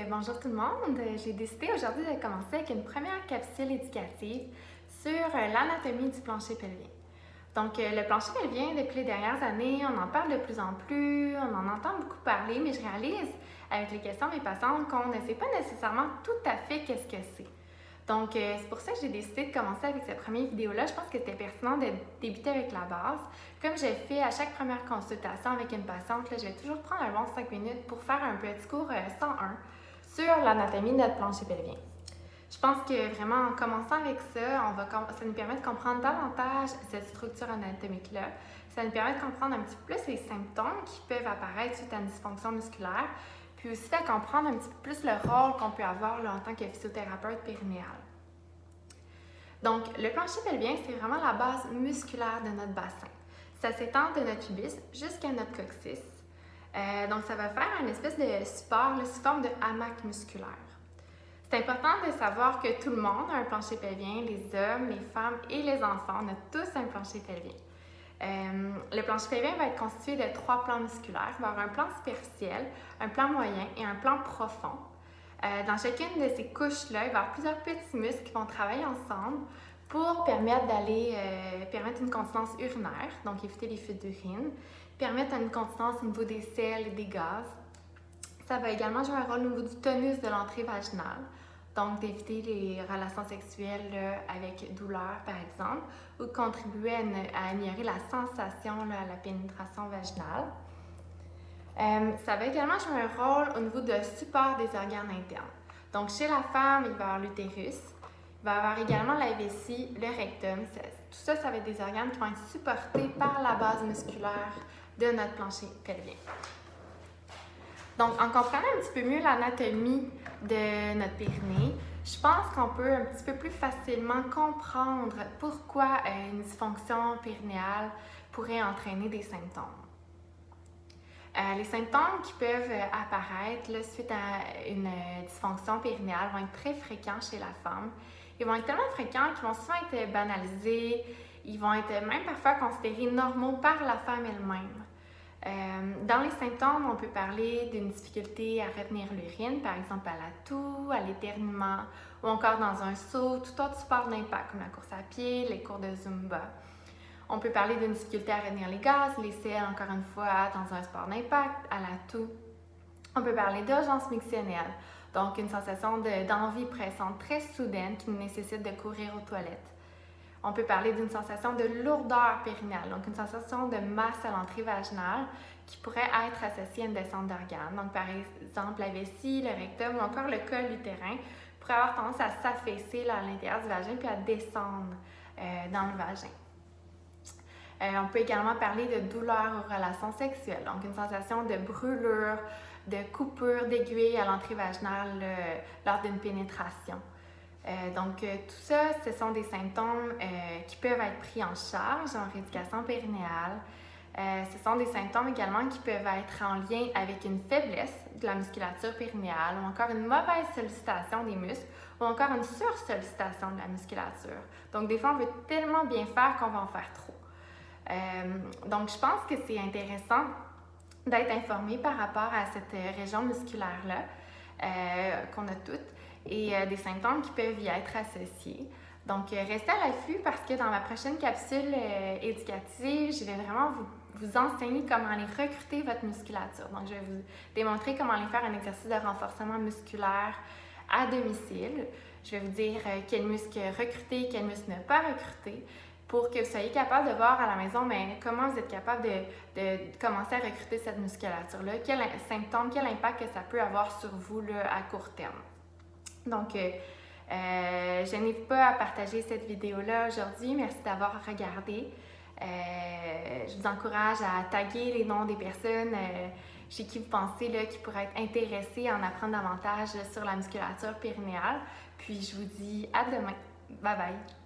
Bonjour tout le monde. J'ai décidé aujourd'hui de commencer avec une première capsule éducative sur l'anatomie du plancher pelvien. Le plancher pelvien, depuis les dernières années, on en parle de plus en plus, on en entend beaucoup parler, mais je réalise avec les questions de mes patientes qu'on ne sait pas nécessairement tout à fait qu'est-ce que c'est. C'est pour ça que j'ai décidé de commencer avec cette première vidéo-là. Je pense que c'était pertinent de débuter avec la base. Comme j'ai fait à chaque première consultation avec une patiente, là, je vais toujours prendre un bon 5 minutes pour faire un petit cours 101 sur l'anatomie de notre plancher pelvien. Je pense que vraiment en commençant avec ça, ça nous permet de comprendre davantage cette structure anatomique-là. Ça nous permet de comprendre un petit peu plus les symptômes qui peuvent apparaître suite à une dysfonction musculaire, puis aussi de comprendre un petit peu plus le rôle qu'on peut avoir là, en tant que physiothérapeute périnéal. Donc, le plancher pelvien, c'est vraiment la base musculaire de notre bassin. Ça s'étend de notre pubis jusqu'à notre coccyx. Ça va faire une espèce de support là, sous forme de hamac musculaire. C'est important de savoir que tout le monde a un plancher pelvien, les hommes, les femmes et les enfants, on a tous un plancher pelvien. Le plancher pelvien va être constitué de 3 plans musculaires. Il va y avoir un plan superficiel, un plan moyen et un plan profond. Dans chacune de ces couches-là, il va y avoir plusieurs petits muscles qui vont travailler ensemble pour permettre une continence urinaire, donc éviter les fuites d'urine, permettre une continence au niveau des selles et des gaz. Ça va également jouer un rôle au niveau du tonus de l'entrée vaginale, donc d'éviter les relations sexuelles avec douleur, par exemple, ou de contribuer à améliorer la sensation à la pénétration vaginale. Ça va également jouer un rôle au niveau de support des organes internes. Donc, chez la femme, il va y avoir l'utérus, il va y avoir également la vessie, le rectum. Tout ça, ça va être des organes qui vont être supportés par la base musculaire de notre plancher pelvien. Donc, en comprenant un petit peu mieux l'anatomie de notre périnée, je pense qu'on peut un petit peu plus facilement comprendre pourquoi une dysfonction périnéale pourrait entraîner des symptômes. Les symptômes qui peuvent apparaître là, suite à une dysfonction périnéale vont être très fréquents chez la femme. Ils vont être tellement fréquents qu'ils vont souvent être banalisés, ils vont être même parfois considérés normaux par la femme elle-même. Dans les symptômes, on peut parler d'une difficulté à retenir l'urine, par exemple à la toux, à l'éternuement, ou encore dans un saut, tout autre sport d'impact comme la course à pied, les cours de Zumba. On peut parler d'une difficulté à retenir les gaz, les selles, encore une fois, dans un sport d'impact, à la toux. On peut parler d'urgence mictionnelle, donc une sensation d'envie pressante très soudaine qui nous nécessite de courir aux toilettes. On peut parler d'une sensation de lourdeur périnéale, donc une sensation de masse à l'entrée vaginale qui pourrait être associée à une descente d'organes. Donc, par exemple, la vessie, le rectum ou encore le col utérin pourrait avoir tendance à s'affaisser à l'intérieur du vagin puis à descendre dans le vagin. On peut également parler de douleur aux relations sexuelles, donc une sensation de brûlure, de coupure d'aiguille à l'entrée vaginale lors d'une pénétration. Tout ça, ce sont des symptômes qui peuvent être pris en charge en rééducation périnéale. Ce sont des symptômes également qui peuvent être en lien avec une faiblesse de la musculature périnéale ou encore une mauvaise sollicitation des muscles ou encore une sursollicitation de la musculature. Donc, des fois, on veut tellement bien faire qu'on va en faire trop. Je pense que c'est intéressant d'être informé par rapport à cette région musculaire-là qu'on a toutes et des symptômes qui peuvent y être associés. Donc, restez à l'affût parce que dans ma prochaine capsule éducative, je vais vraiment vous enseigner comment aller recruter votre musculature. Donc, je vais vous démontrer comment aller faire un exercice de renforcement musculaire à domicile. Je vais vous dire quels muscles recruter, quels muscles ne pas recruter pour que vous soyez capable de voir à la maison comment vous êtes capable de commencer à recruter cette musculature-là, quels symptômes, quel impact que ça peut avoir sur vous là, à court terme. Donc, je n'hésite pas à partager cette vidéo-là aujourd'hui. Merci d'avoir regardé. Je vous encourage à taguer les noms des personnes chez qui vous pensez là, qui pourraient être intéressées à en apprendre davantage sur la musculature périnéale. Puis, je vous dis à demain. Bye bye!